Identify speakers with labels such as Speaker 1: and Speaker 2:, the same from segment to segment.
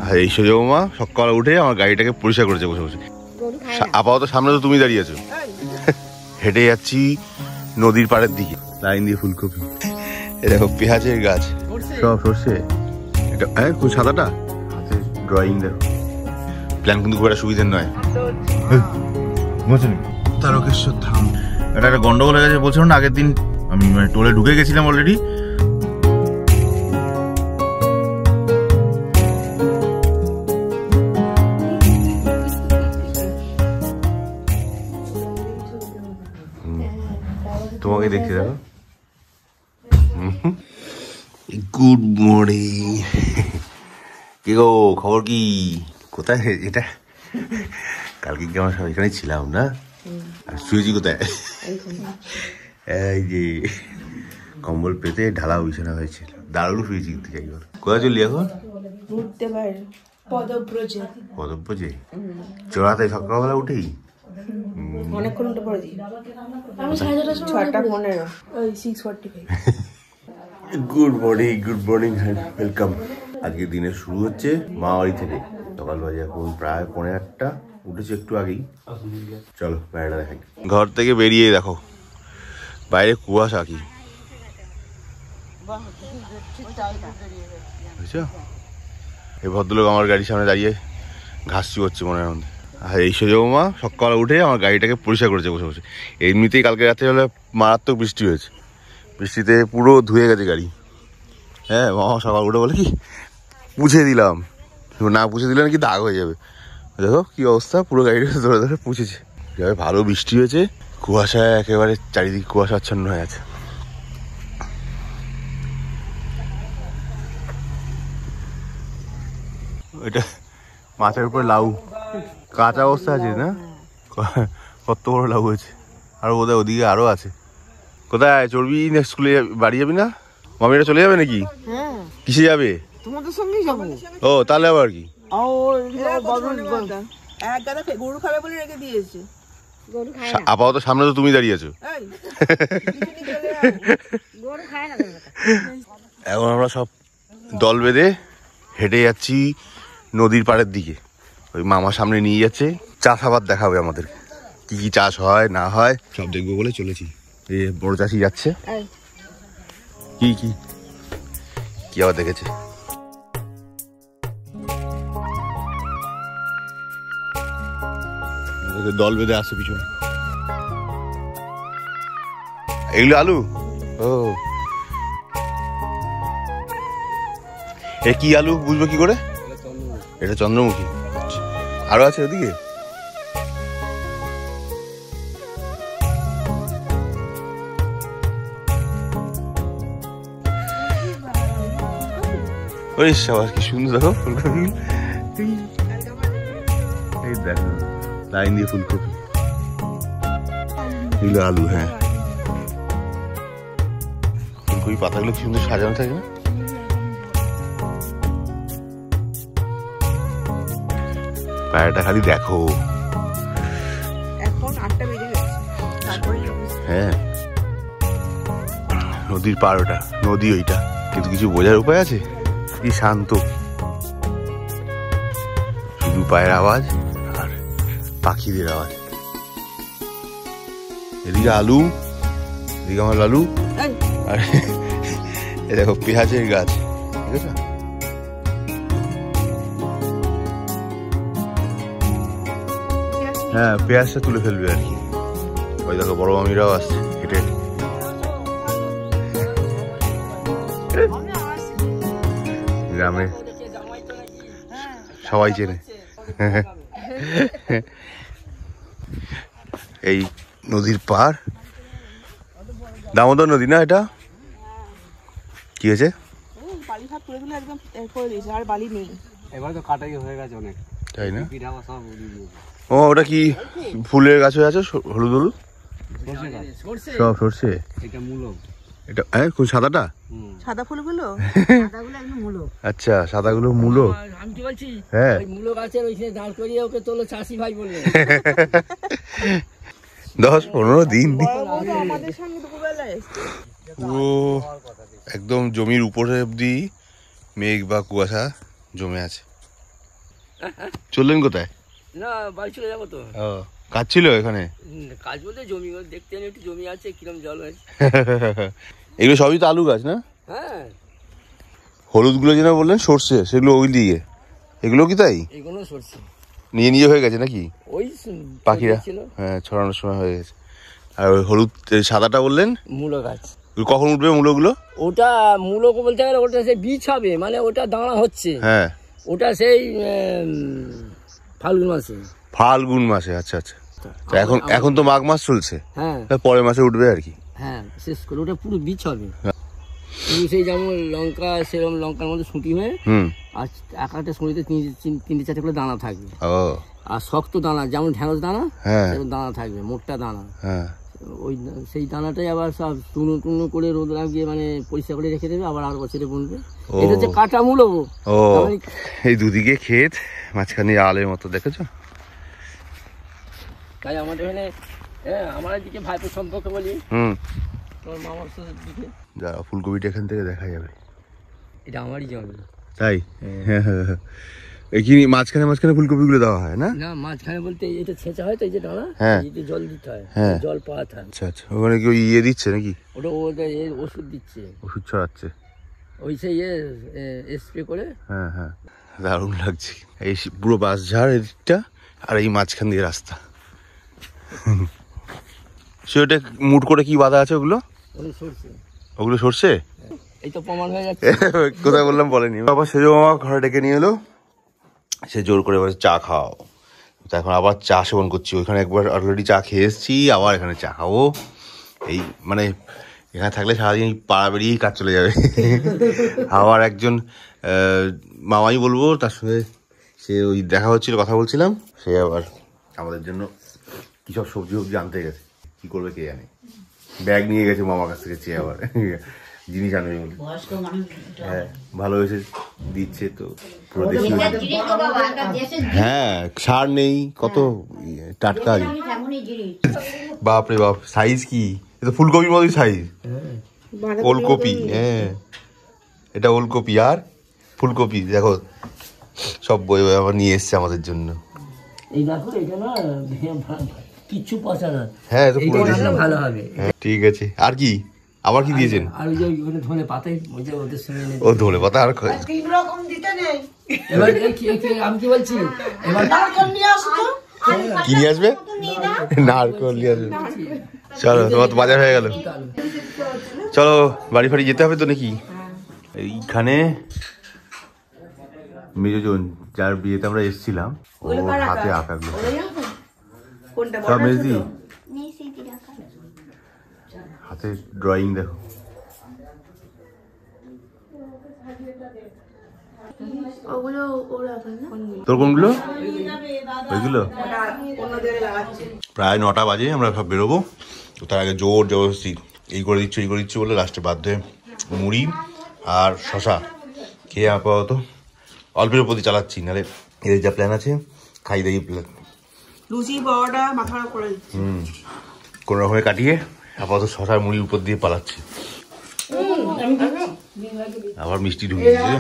Speaker 1: আর এই সোজা বৌমা সকালে উঠে আমার গাড়িটাকে পরিষ্কার করেছে বসে বসে। আপাতত সামনে তো তুমি দাঁড়িয়ে আছো। হেঁটে যাচ্ছি নদীর পাড়ের দিকে, লাইন দিয়ে ফুলকপি, দেখো পেঁয়াজের গাছ, সব সর্ষে। এটা কোন সাদাটা হাতে ড্রয়িং দেখো। প্ল্যান কিন্তু খুব একটা সুবিধার নয়। তারকেশ্বর ধাম এটা একটা গন্ডগোল হয়ে গেছে বলছিলাম না আগের দিন। আমি টোলে ঢুকে গেছিলাম অলরেডি। তোমাকে দেখছি দেখো। Good morning. কি গো খবর কি? কোথায় এটা? কালকে কি আমরা সব এখানে ছিলাম না? আর শুয়েছি কোথায়? এই যে কম্বল পেতে ঢালা বিছানা হয়েছিল, দারুণ শুয়েছি কিন্তু। কোথায় চললি এখন?
Speaker 2: ঘুরতে বাইরে পদব্রজে।
Speaker 1: পদব্রজে চড়াতে সকালবেলা উঠেই
Speaker 2: অনেকক্ষণ উঠে পড়ে দিই আমি 6:15 ওই 6:45।
Speaker 1: Good morning welcome. আজকে দিনের শুরু হচ্ছে মা বাড়ি থেকে। সকাল বাজে এখন প্রায় 8:45। উঠেছি একটু আগেই। চলো বাইরেটা দেখাই। ঘর থেকে বেরিয়ে দেখো বাইরে কুয়াশা কি। বুঝছো এই ভদ্রলোক আমার গাড়ির সামনে দাঁড়িয়ে ঘাস চুয়াচ্ছে মনের মধ্যে। আর এই সোজা বৌমা সকালে উঠে আমার গাড়িটাকে পরিষ্কার করেছে বসে বসে। এমনিতেই কালকে রাত্রে হলে মারাত্মক বৃষ্টি হয়েছে, বৃষ্টিতে পুরো ধুয়ে গেছে গাড়ি। হ্যাঁ মামা সকাল উঠে বলে কি পুছে দিলাম, না পুছে দিলে নাকি দাগ হয়ে যাবে। দেখো কি অবস্থা, পুরো গাড়িটা ধরে ধরে পুছেছে। ভালো বৃষ্টি হয়েছে, কুয়াশায় একেবারে চারিদিকে কুয়াশাচ্ছন্ন হয়ে আছে। এটা মাছের উপরে লাউ কাঁচা অবস্থা আছে না? কত বড় লাউ হয়েছে। আর বোধহয় ওদিকে আরো আছে। কোথায় চড়বি? স্কুলে বাড়ি যাবি না? মামিরা চলে যাবে নাকি? কিসে যাবে?
Speaker 2: তোমাদের সঙ্গেই যাবো।
Speaker 1: ও তাহলে আবার কি?
Speaker 2: গরু খাবে বলে রেখে দিয়েছে।
Speaker 1: আপাতত সামনে তো তুমি দাঁড়িয়ে আছো। এখন আমরা সব দল বেঁধে হেঁটে যাচ্ছি নদীর পাড়ের দিকে। ওই মামা সামনে নিয়ে যাচ্ছে, চাষাবাদ দেখাবে আমাদের, কি কি চাষ হয় না হয় সব দেখবো বলে চলেছি। এই বড় চাষি যাচ্ছে। কি কি কি আবার দেখেছে? দল বেঁধে আসছে পিছনে। এগুলো আলু? ও এ কি আলু বুঝবো কি করে? এটা চন্দ্রমুখী। আরো আছে ওদিকে? ওরে সবার কি সুন্দর দেখো ফুলকপি। এই দেখো লাইন দিয়ে ফুলকপি, এগুলো আলু। হ্যাঁ ফুলকপি পাতাগুলো কি সুন্দর সাজানো থাকে না? পায়রাটা খালি দেখো।
Speaker 2: এখন 8টা বেজে গেছে।
Speaker 1: হ্যাঁ নদীর পার, ওটা নদী ওইটা, কিন্তু কিছু বোঝার উপায় আছে? কি শান্ত, শুধু পায়ের আওয়াজ আর পাখিদের আওয়াজ। এদিকে আলু, এদিকে আমার লালু, আর এ দেখো পেঁয়াজের গাছ। ঠিক আছে, হ্যাঁ পেঁয়াজটা তুলে ফেলবে আর কি। ওই দেখো বড় মামিরাও আসছে হেঁটে। গ্রামে সবাই চেনে। এই নদীর পার, দামোদর নদী না এটা? কি হয়েছে? তাই না? ও ওটা কি ফুলের গাছ হয়ে আছে হলুদ হলুদ? সব সর্ষে। এটা কোন সাদাটা?
Speaker 2: সাদা ফুলগুলো
Speaker 1: আচ্ছা সাদাগুলো মূলো। হ্যাঁ 10-15 দিন পুরো একদম জমির উপরে অব্দি মেঘ বা কুয়াশা জমে আছে। চললেন কোথায়?
Speaker 3: না বাড়ি চলে যাবো তো।
Speaker 1: ও কাজ ছিল এখানে?
Speaker 3: কাজ বলতে জমি দেখতে এনে একটু জমি আছে, কিরম জল হয়েছে।
Speaker 1: এগুলো সবই তো আলু গাছ না?
Speaker 3: হ্যাঁ
Speaker 1: হলুদগুলো যেন বললেন সর্ষে, সেগুলো ওই দিকে, এগুলো কি তাই?
Speaker 3: এগুলো সরষে
Speaker 1: নিয়ে নিয়ে হয়ে গেছে নাকি
Speaker 3: ওই
Speaker 1: পাখিরা?
Speaker 3: ছিল
Speaker 1: হ্যাঁ ছড়ানোর সময় হয়ে গেছে। আর ওই হলুদ সাদাটা বললেন
Speaker 3: মূলো গাছ।
Speaker 1: কখন উঠবে মূলগুলো?
Speaker 3: ওটা মূলো বলতে গেলে ওটা সেই বীজ হবে, মানে ওটা দাঁড়া হচ্ছে।
Speaker 1: হ্যাঁ
Speaker 3: ওটা সেই ফাল্গুন মাসে।
Speaker 1: ফাল্গুন মাসে, আচ্ছা আচ্ছা। তা এখন তো মাঘ মাস চলছে,
Speaker 3: হ্যাঁ
Speaker 1: পরের মাসে উঠবে আর কি।
Speaker 3: হ্যাঁ শেষ করে ওটা পুরো বীজ হবে। সেই যেমন লঙ্কা, সেরকম লঙ্কার মধ্যে শুঁটি হয়ে আর এক একটা শুঁটিতে তিনটে চারটে করে দানা থাকবে। আর শক্ত দানা যেমন ঢেঁড়স দানা, সেরকম দানা থাকবে, মোটা দানা। ওই সেই দানাটাই আবার সব টুনো করে রোদ লাগিয়ে মানে পরিষ্কার করে রেখে দেবে, আবার আর বছরে বুনবে। এটা হচ্ছে কাঁটা মূলো।
Speaker 1: এই দুদিকে ক্ষেত, মাঝখানে আলের মতো, দেখেছো?
Speaker 3: তাই আমাদের এখানে আমার দিকে ভাইপোর সম্পর্কে বলি, তোমার মামার দিকে
Speaker 1: যা ফুলকপিটা এখান থেকে দেখা যাবে।
Speaker 3: এটা আমারই জমি।
Speaker 1: তাই? কি মাঝখানে মাঝখানে ফুলকপিগুলো দেওয়া হয় না?
Speaker 3: না মাঝখানে বলতে এটা ছেঁচা হয় তো, এই যে ডানা, এই জল দিতে হয়, জল পাওয়াতে হয়।
Speaker 1: আচ্ছা আচ্ছা, ওখানে কি ইয়ে দিচ্ছে নাকি?
Speaker 3: ওটা ওষুধ দিচ্ছে,
Speaker 1: ওষুধ ছড়াচ্ছে
Speaker 3: ওই সেই স্প্রে করে।
Speaker 1: হ্যাঁ হ্যাঁ, দারুণ লাগছে। এই পুরো বাঁশঝাড় এদিকটা, আর এই মাঝখান দিয়ে রাস্তা। সেটা মুট করে কি বাঁধা আছে ওগুলো? ওগুলো সরষে?
Speaker 3: এই তো প্রমাণ হয়ে যাচ্ছে।
Speaker 1: কোথায় বললাম বলেনি। বাবা সেজো মামা ঘরে ডেকে নিয়ে এলো, সে জোর করে বলে চা খাও। তো এখন আবার চা সেবন করছি। ওইখানে একবার অলরেডি চা খেয়ে এসেছি, আবার এখানে চা খাবো। এই মানে এখানে থাকলে সারাদিন পাড়া বেরিয়েই কাজ চলে যাবে। আবার একজন মামাই বলবো, তার সঙ্গে সে ওই দেখা হচ্ছিল, কথা বলছিলাম, সে আবার আমাদের জন্য কী সব সবজি ফবজি আনতে গেছে। কী করবে কে জানে, ব্যাগ নিয়ে গেছে মামার কাছ থেকে চেয়ে, আবার জিনিস আনবে বলে। হ্যাঁ ভালো হয়েছে, দিচ্ছে তো পুরো দেশি। হ্যাঁ সার নেই, কত টাটকা। বাপরে বাপ, সাইজ কি! এটা ফুলকপির মতোই সাইজ। ওলকপি, হ্যাঁ এটা ওলকপি আর ফুলকপি। দেখো সব বই আবার নিয়ে এসছে আমাদের জন্য।
Speaker 3: এই দেখো এটা না কিচ্ছু পচা না।
Speaker 1: হ্যাঁ তো
Speaker 3: ভালো হবে।
Speaker 1: ঠিক আছে। আর কি আবার কি দিয়েছেন?
Speaker 3: আর ওই যে ধনে পাতাই, ওই যে ওদের সঙ্গে
Speaker 1: ও ধনে পাতা আর
Speaker 2: তিন রকম দিতে নেই।
Speaker 3: এবার আমি কি বলছি, এবার
Speaker 2: নারকেল নিয়ে আসো তো।
Speaker 1: কি নিয়ে আসবে? নারকেল নিয়ে আসবে। চলো, তোমার তো বাজার হয়ে গেল, চলো বাড়ি ফাড়ি যেতে হবে তো নাকি? এইখানে মেজোজন যার বিয়েতে আমরা এসেছিলাম, ওর হাতে আঁকাগুলো সব মেজদি হাতে ড্রয়িং। দেখো তোর কোনগুলো? ওইগুলো প্রায় 9টা বাজে, আমরা সব বেরোবো। তো তার আগে জোর জবরদস্তি এই করে দিচ্ছি বলে লাস্টে বাধ্য হয়ে মুড়ি আর শশা খেয়ে আপাতত অল্পের প্রতি চালাচ্ছি। নাহলে এদের যা প্ল্যান আছে খাই দাই প্ল্যান,
Speaker 2: লুচি বড়টা মাথা করে দিচ্ছি,
Speaker 1: কোনো রকমে কাটিয়ে আপাতত শশার মুড়ির উপর দিয়ে পালাচ্ছি। আবার মিষ্টি ঢুকিয়ে দিয়েছে,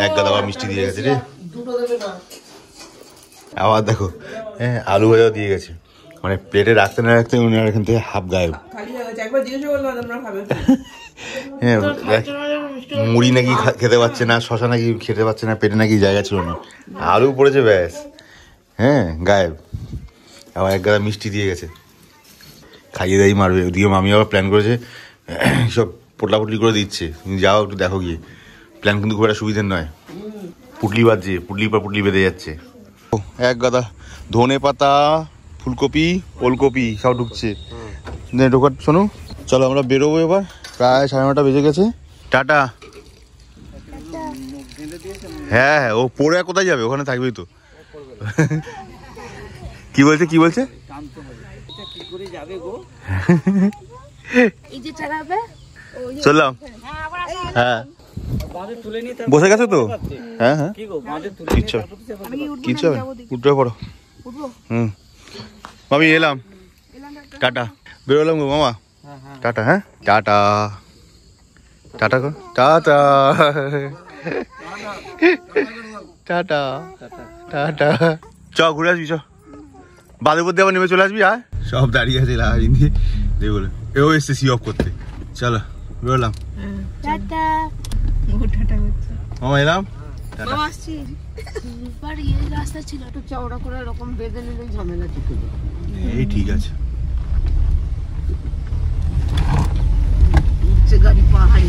Speaker 1: এক গাদা আবার মিষ্টি দিয়ে গেছে রে। আবার দেখো, হ্যাঁ আলু ভাজাও দিয়ে গেছে, মানে প্লেটে রাখতে না রাখতে উনি এখান থেকে হাফ গায়েব। হ্যাঁ মুড়ি নাকি খেতে পারছে না, শশা নাকি খেতে পারছে না, পেটে নাকি জায়গা ছিল না, আলু পড়েছে ব্যাস, হ্যাঁ গায়েব। আবার এক গাদা মিষ্টি দিয়ে গেছে, খাইয়ে দাইয়ে মারবে। ওদিকে মামি আবার প্ল্যান করেছে সব পোটলাপুটলি করে দিচ্ছে, তুমি যাও একটু দেখো গিয়ে। প্ল্যান কিন্তু খুব একটা সুবিধের নয়, পুটলি বাজছে, পুটলির পর পুটলি বেঁধে যাচ্ছে। এক গাদা ধনে পাতা, ফুলকপি, ওলকপি সব ঢুকছে। ঢোকার শোনো, চলো আমরা বেরোবো এবার, প্রায় 9:30 বেজে গেছে। টাটা। হ্যাঁ হ্যাঁ, ও পড়ে কোথায় যাবে, ওখানে থাকবেই তো। কি বলছে চললাম। হ্যাঁ বসে গেছে তো, হ্যাঁ হ্যাঁ কিচ্ছু হবে, উঠবে পড়ো। মামি এলাম, টাটা, বেরোলাম গো মামা, টাটা। হ্যাঁ tata, tata tata tata tata. চ ঘুরে আসবি, চ বাদের মধ্যে আবার নেমে চলে আসবি। আর সব দাঁড়িয়ে আছে লাইন দিয়ে দেখবো, এও এসছে সি অফ করতে। চলো বেরোলাম, মামা এলাম।
Speaker 3: রাস্তা ছিল একটু চওড়া করে এরকম বেঁধে নিলে ঝামেলা ঠিক হয়ে যাবে।
Speaker 1: এই ঠিক আছে।
Speaker 3: গাড়ি পাহাড়ি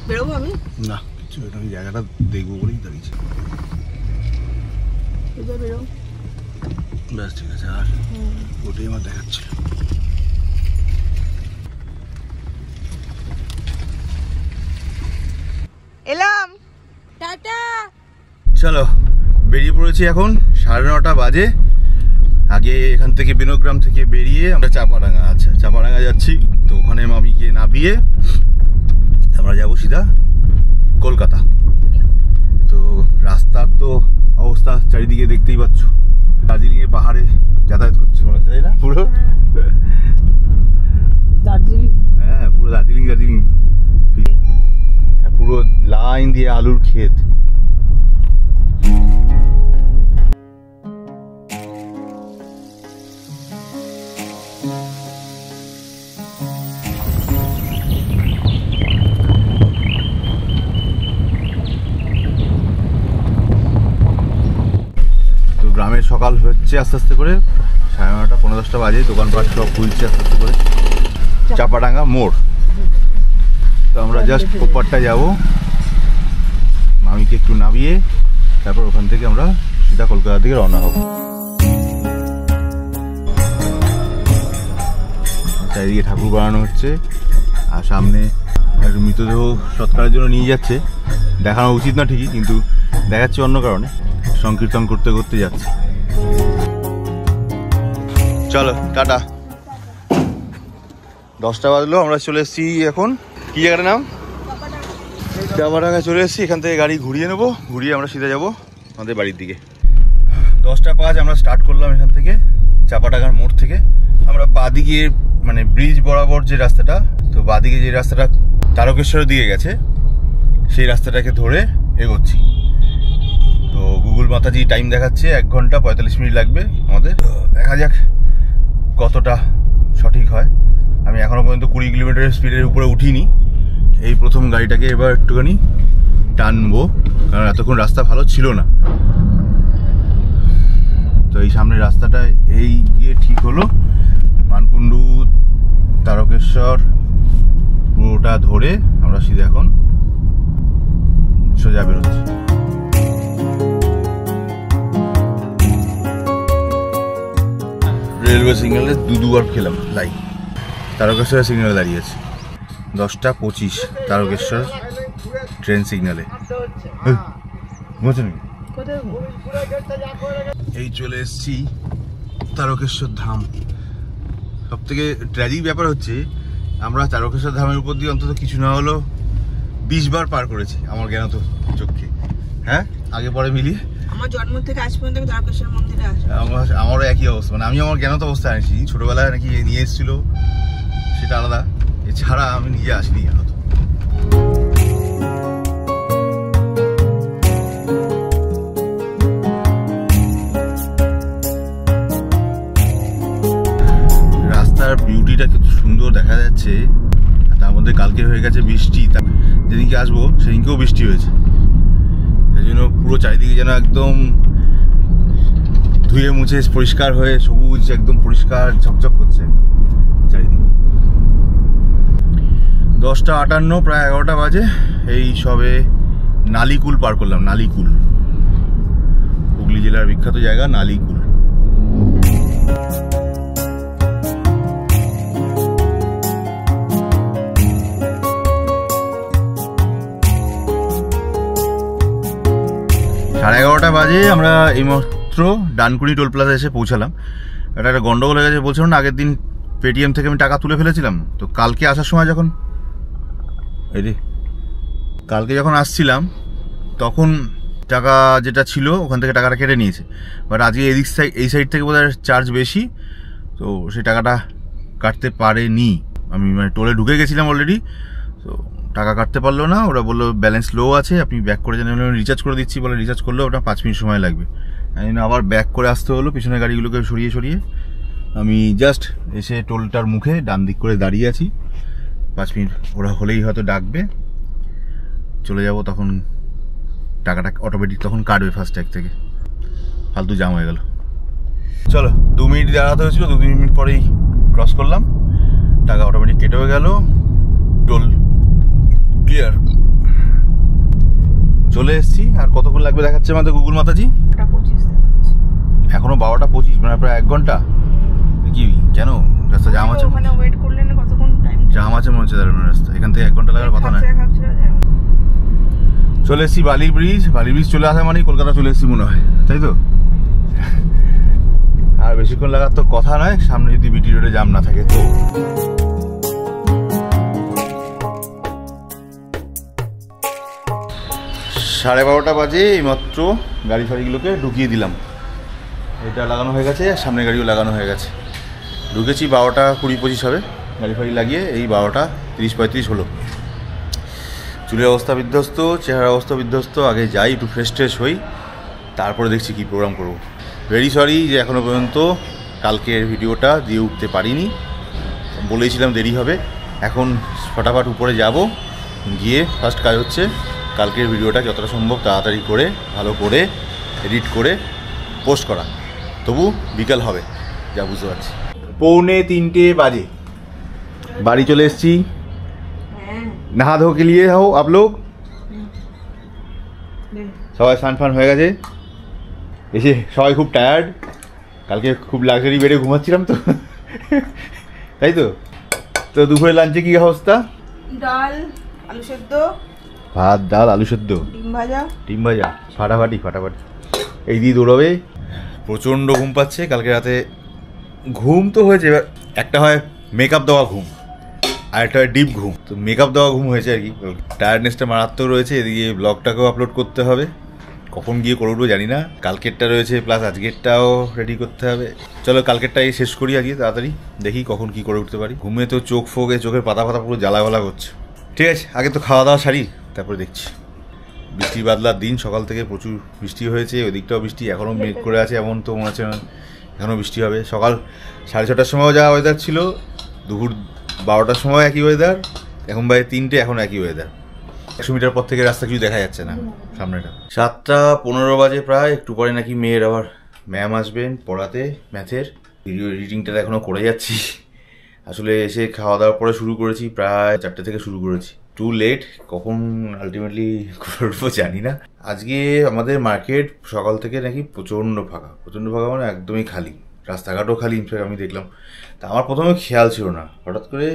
Speaker 2: বেরোবো আমি
Speaker 1: না কিছু, আমি জায়গাটা দেখবো বলেই দাঁড়িয়েছি।
Speaker 2: বেরো
Speaker 1: ব্যাস ঠিক আছে, আর ওটাই আমার দেখাচ্ছিল।
Speaker 2: এলাম, টাটা।
Speaker 1: চলো বেরিয়ে পড়েছি, এখন 9:30 বাজে। আগে এখান থেকে বিনোগ্রাম থেকে বেরিয়ে আমরা চাপাডাঙ্গা, আচ্ছা চাপাডাঙ্গা যাচ্ছি। তো ওখানে মামিকে নামিয়ে আমরা যাবো সিধা কলকাতা। তো রাস্তার তো অবস্থা চারিদিকে দেখতেই পাচ্ছ, দার্জিলিং এর পাহাড়ে যাতায়াত করছে মনে হচ্ছে, তাই না? পুরো
Speaker 3: দার্জিলিং,
Speaker 1: হ্যাঁ পুরো দার্জিলিং পুরো লাইন দিয়ে আলুর ক্ষেত। গ্রামের সকাল হচ্ছে আস্তে আস্তে করে, 9:30 পৌনে 10টা বাজে। দোকানপাট সব খুলছে আস্তে আস্তে করে। চাপাডাঙ্গা মোড়। তো আমরা জাস্ট ওপারটা যাবো, মামিকে একটু নামিয়ে তারপর ওখান থেকে আমরা সিধা কলকাতার দিকে রওনা হব। চারিদিকে ঠাকুর বানানো হচ্ছে, আর সামনে একটু মৃতদেহ সৎকারের জন্য নিয়ে যাচ্ছে। দেখানো উচিত না ঠিকই, কিন্তু দেখাচ্ছে অন্য কারণে। সংকীর্তন করতে করতে যাচ্ছে। চলো টাটা। 10টা বাজলো, আমরা চলে এসেছি এখন কি জায়গাটার নাম, চাপাডাঙ্গায় চলে এসেছি। এখান থেকে গাড়ি ঘুরিয়ে নেবো, ঘুরিয়ে আমরা সিধা যাবো আমাদের বাড়ির দিকে। 10টা 5 আমরা স্টার্ট করলাম এখান থেকে চাপাডাঙ্গার মোড় থেকে। আমরা বাদিকে মানে ব্রিজ বরাবর যে রাস্তাটা, তো বাদিকে যে রাস্তাটা তারকেশ্বরের দিকে গেছে, সেই রাস্তাটাকে ধরে এগোচ্ছি। তো গুগল মাতাজি টাইম দেখাচ্ছে 1 ঘন্টা 45 মিনিট লাগবে আমাদের। দেখা যাক কতটা সঠিক হয়। আমি এখনো পর্যন্ত 20 কিলোমিটারের স্পিডের উপরে উঠিনি। এই প্রথম গাড়িটাকে এবার একটুখানি টানবো, কারণ এতক্ষণ রাস্তা ভালো ছিল না। তো এই সামনের রাস্তাটা এই গিয়ে ঠিক হলো, মানকুণ্ডু তারকেশ্বর পুরোটা ধরে আমরা সিধা এখন সোজা বেরোচ্ছি। রেলওয়ে সিগন্যালে দুবার খেলাম লাইন, তারকেশ্বর সিগন্যালে দাঁড়িয়েছে। 10টা 25 তারকেশ্বর ট্রেন সিগন্যালে। এই চলে এসছি তারকেশ্বর ধাম। সব থেকে ট্র্যাজিক ব্যাপার হচ্ছে, আমরা তারকেশ্বর ধামের উপর দিয়ে অন্তত কিছু না হলো 20 বার পার করেছি আমার জ্ঞানত চোখে। হ্যাঁ আগে পরে মিলিয়ে
Speaker 2: আমার জন্ম থেকে আজ পর্যন্ত আমি তারকেশ্বর মন্দিরে আসি।
Speaker 1: আমারও একই অবস্থা, মানে আমি আমার জ্ঞানত অবস্থায় আছি। ছোটবেলায় নাকি নিয়ে এসেছিল, সেটা আলাদা। এছাড়া আমি নিজে আসিনি জ্ঞানত। রাস্তার বিউটিটা কত সুন্দর দেখা যাচ্ছে। তার মধ্যে কালকে হয়ে গেছে বৃষ্টি, যেদিনকে আসবো সেদিনকেও বৃষ্টি হয়েছে। সেই জন্য পুরো চারিদিকে যেন একদম ধুয়ে মুছে পরিষ্কার হয়ে সবুজ, একদম পরিষ্কার ঝকঝক করছে চারিদিকে। 10টা 58, প্রায় 11টা বাজে। এই সবে নালিকুল পার করলাম। নালিকুল হুগলি জেলার বিখ্যাত জায়গা নালিকুল। সাড়ে 11টা বাজে আমরা এইমাত্র ডানকুনি টোল প্লাজা এসে পৌঁছালাম। একটা গন্ডগোল হয়ে গেছে, বলছিলাম না আগের দিন পেটিএম থেকে আমি টাকা তুলে ফেলেছিলাম। তো কালকে আসার সময় যখন কালকে যখন আসছিলাম তখন টাকা যেটা ছিল ওখান থেকে টাকাটা কেটে নিয়েছে। বাট আজকে এই সাইড থেকে বোধহয় চার্জ বেশি, তো সেই টাকাটা কাটতে পারেনি। আমি মানে টোলে ঢুকে গেছিলাম অলরেডি, তো টাকা কাটতে পারলো না, ওরা বললো ব্যালেন্স লো আছে, আপনি ব্যাক করে জানেন, রিচার্জ করে দিচ্ছি বলে রিচার্জ করলেও ওটা 5 মিনিট সময় লাগবে। আবার ব্যাক করে আসতে হলো, পিছনের গাড়িগুলোকে সরিয়ে সরিয়ে আমি জাস্ট এসে টোলটার মুখে ডান দিক করে দাঁড়িয়ে আছি। 5 মিনিট ওরা হলেই হয়তো ডাকবে, চলে যাব, তখন টাকাটা অটোমেটিক তখন কাটবে ফাস্ট্যাগ থেকে। ফালতু জাম হয়ে গেল। চলো 2 মিনিট দাঁড়াতে হয়েছিল, 2-3 মিনিট পরেই ক্রস করলাম, টাকা অটোমেটিক কেটে হয়ে গেল, টোল ক্লিয়ার। চলে এসেছি। আর কতক্ষণ লাগবে দেখাচ্ছে আমাদের গুগল মাতাজি?
Speaker 2: 25 দেখাচ্ছে।
Speaker 1: এখনো 12:25, মানে প্রায় 1 ঘন্টা। কি কেন রাস্তা জাম আছে?
Speaker 2: ওখানে ওয়েট করলেন কতক্ষণ টাইম?
Speaker 1: জাম আছে মনে হচ্ছে দাঁড়ানোর রাস্তা, এখান থেকে 1 ঘন্টা লাগার কথা না। চলে এসেছি বালি ব্রিজ। বালি ব্রিজ চলে আসা মানেই কলকাতা চলে এসেছি মনে হয়, তাই তো? আর বেশিক্ষণ লাগার তো কথা নয়, সামনে যদি বিটি রোডে জাম না থাকে তো। 12:30 বাজে, এইমাত্র গাড়ি ফাড়িগুলোকে ঢুকিয়ে দিলাম। এটা লাগানো হয়ে গেছে, সামনের গাড়িও লাগানো হয়ে গেছে। ঢুকেছি 12:20-25 হবে, গাড়ি ফাড়ি লাগিয়ে এই 12:30-35 হলো। চুলের অবস্থা বিধ্বস্ত, চেহারা অবস্থা বিধ্বস্ত। আগে যাই একটু ফ্রেশ ট্রেশ হই, তারপরে দেখছি কী প্রোগ্রাম করবো। ভেরি সরি যে এখনও পর্যন্ত কালকের ভিডিওটা দিয়ে উঠতে পারিনি, বলেছিলাম দেরি হবে। এখন ফটাফট উপরে যাব, গিয়ে ফার্স্ট কাজ হচ্ছে কালকের ভিডিওটা যতটা সম্ভব তাড়াতাড়ি করে ভালো করে এডিট করে পোস্ট করা। তবু বিকাল হবে যা বুঝতে পারছি। 2:45 বাজে বাড়ি চলে এসেছি। नहा धो के लिए हो आप लोग? সবাই স্নান ফান হয়ে গেছে, এসে সবাই খুব টায়ার্ড। কালকে খুব লাক্সারি বেডে ঘুমাচ্ছিলাম তো, তাই তো। তো দুপুরে লাঞ্চে কি অবস্থা?
Speaker 2: ডাল, আলু সেদ্ধ,
Speaker 1: ভাত, ডাল, আলু সেদ্ধ, ডিম ভাজা, ফাটাফাটি ফাটাফাটি। এই দিয়ে দৌড়বে। প্রচণ্ড ঘুম পাচ্ছে। কালকে রাতে ঘুম তো হয়েছে, এবার একটা হয় মেকআপ দেওয়া ঘুম, আর একটা ডিপ ঘুম। তো মেকআপ দেওয়া ঘুম হয়েছে আর কি। টায়ার্ডনেসটা মারাত্মক রয়েছে। এদিকে ব্লগটাকেও আপলোড করতে হবে, কখন গিয়ে করে উঠবো জানি না। কালকেরটা রয়েছে, প্লাস আজকেরটাও রেডি করতে হবে। চলো কালকেরটাই শেষ করি আজকে তাড়াতাড়ি, দেখি কখন কি করে উঠতে পারি। ঘুমে তো চোখ ফোকে, চোখের পাতা পাতা পুরো জ্বালা ভালা করছে। ঠিক আছে, আগে তো খাওয়া দাওয়া সারি, তারপরে দেখছি। বৃষ্টি বাদলার দিন, সকাল থেকে প্রচুর বৃষ্টি হয়েছে, ওই দিকটাও বৃষ্টি, এখনও মেঘ করে আছে, এমন তো মনে হচ্ছে এখনও বৃষ্টি হবে। সকাল 6:30টার সময়ও যা ওয়েদার ছিল, দুপুর 12টার সময় একই ওয়েদার, এখন বাজে 3টে, এখন একই ওয়েদার। 100 মিটার পর থেকে রাস্তা কিছু দেখা যাচ্ছে না সামনেটা। 7:15 বাজে প্রায়। একটু পরে নাকি মেয়ের আবার ম্যাম আসবেন পড়াতে ম্যাথের। ভিডিও এডিটিংটা এখনও করে যাচ্ছি। আসলে এসে খাওয়া দাওয়ার পরে শুরু করেছি, প্রায় 4টে থেকে শুরু করেছি। টু লেট, কখন আলটিমেটলি করবো জানি না। আজকে আমাদের মার্কেট সকাল থেকে নাকি প্রচণ্ড ফাঁকা, প্রচণ্ড ফাঁকা মানে একদমই খালি, রাস্তাঘাটও খালি। ইনফ্যাক্ট আমি দেখলাম, তা আমার প্রথমে খেয়াল ছিল না, হঠাৎ করে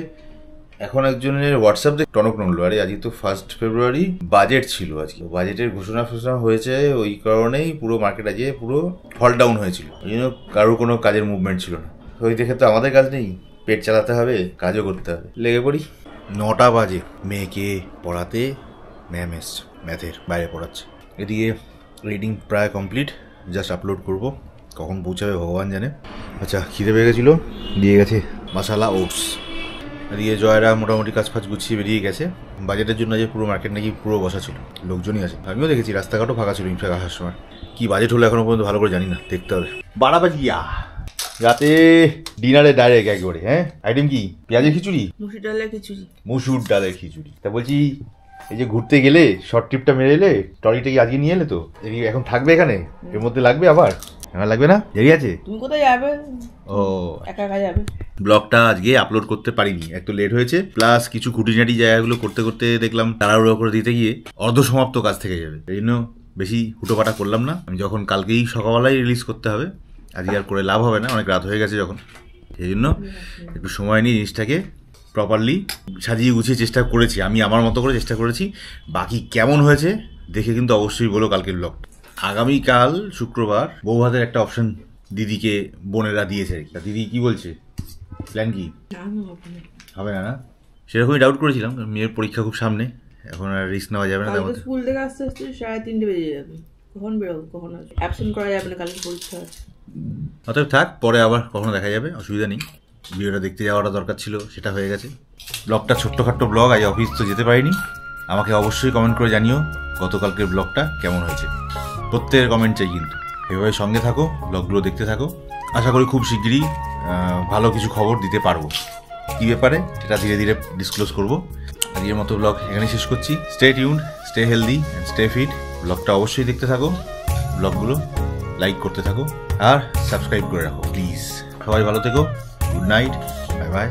Speaker 1: এখন একজনের হোয়াটসঅ্যাপ দিয়ে টনক নড়লো। আরে আজকে তো 1 ফেব্রুয়ারি, বাজেট ছিল আজকে, বাজেটের ঘোষণা হয়েছে, ওই কারণেই পুরো মার্কেট আজকে পুরো ফল ডাউন হয়েছিল। এই জন্য কারোর কোনো কাজের মুভমেন্ট ছিল না। ওই দেখে তো আমাদের কাজ নেই, পেট চালাতে হবে, কাজও করতে হবে, লেগে পড়ি। 9টা বাজে, মেয়েকে পড়াতে ম্যাম এসছে, ম্যাথের বাইরে পড়াচ্ছে। এদিকে রিডিং প্রায় কমপ্লিট, জাস্ট আপলোড করব, কখন পৌঁছাবে ভগবান জানে। আচ্ছা, খিদে পেয়ে গেছিলো, দিয়ে গেছে মাসালা ওটস। এদিকে জয়রা মোটামুটি কাজ ফাজ গুছিয়ে বেরিয়ে গেছে। বাজেটের জন্য যে পুরো মার্কেট নাকি পুরো বসা ছিল, লোকজনই আছে, আমিও দেখেছি, রাস্তাঘাটও ফাঁকা ছিল ইনফ্যাক্ট আসার সময়। কি বাজেট হলো এখনো পর্যন্ত ভালো করে জানি না, দেখতে হবে। 12 বাজিয়া রাতে ডিনারে ডাইরেক্ট একবারে। হ্যাঁ, আইটেম কি? পেঁয়াজের খিচুড়ি,
Speaker 2: মুসুর ডালের খিচুড়ি।
Speaker 1: মুসুর ডালের খিচুড়ি। তা বলছি, এই যে ঘুরতে গেলে, শর্ট ট্রিপটা মেরে এলে, ট্রলিটা কি আজকে নিয়ে এলে? তো এখন থাকবে এখানে, এর মধ্যে লাগবে আবার? আমার লাগবে না, দেরি আছে।
Speaker 2: তুমি কোথায় যাবে? ও একা একা যাবে।
Speaker 1: ব্লগটা আজকে আপলোড করতে পারিনি, একটু লেট হয়েছে, প্লাস কিছু খুঁটিনাটি জায়গাগুলো করতে করতে দেখলাম তাড়াহুড়ো করে দিতে গিয়ে অর্ধসমাপ্ত কাজ থেকে যাবে। এই জন্য বেশি হুটোপাটা করলাম না। আমি যখন কালকেই সকালবেলায় রিলিজ করতে হবে, আজকে আর করে লাভ হবে না, অনেক রাত হয়ে গেছে যখন। সেই জন্য একটু সময় নিয়ে জিনিসটাকে প্রপারলি সাজিয়ে গুছিয়ে চেষ্টা করেছি, আমি আমার মতো করে চেষ্টা করেছি। বাকি কেমন হয়েছে দেখে কিন্তু অবশ্যই বলো কালকের ব্লগটা। আগামীকাল শুক্রবার বৌভাতের একটা অপশন দিদিকে বোনেরা দিয়েছে আর কি। দিদি কি বলছে, প্ল্যান কি? হবে না? সেরকমই ডাউট করেছিলাম, মেয়ের পরীক্ষা খুব সামনে, এখন আর রিস্ক নেওয়া যাবে না।
Speaker 2: স্কুল থেকে আস্তে আস্তে 3:30 বেজে যাবে, কখন বেরোবো, কখন অ্যাবসেন্ট করা যাবে না, কালকে পরীক্ষা আছে।
Speaker 1: অতএব থাক, পরে আবার কখনো দেখা যাবে, অসুবিধা নেই।
Speaker 4: ভিডিওটা দেখতে যাওয়াটা দরকার ছিল, সেটা হয়ে গেছে। ব্লগটা ছোট্টখাট্ট ব্লগ, আজ অফিস তো যেতে পারিনি। আমাকে অবশ্যই কমেন্ট করে জানিও গতকালকের ব্লগটা কেমন হয়েছে। প্রত্যেকের কমেন্ট চাই কিন্তু। এভাবে সঙ্গে থাকো, ব্লগগুলো দেখতে থাকো। আশা করি খুব শিগগিরই ভালো কিছু খবর দিতে পারবো। কী ব্যাপারে সেটা ধীরে ধীরে ডিসক্লোজ করবো। আজকের মতো ব্লগ এখানেই শেষ করছি। Stay tuned, stay healthy and stay fit. ব্লগটা অবশ্যই দেখতে থাকো, ব্লগগুলো লাইক করতে থাকো আর সাবস্ক্রাইব করে রাখো প্লিজ। সবাই ভালো থেকো। Good night, bye bye.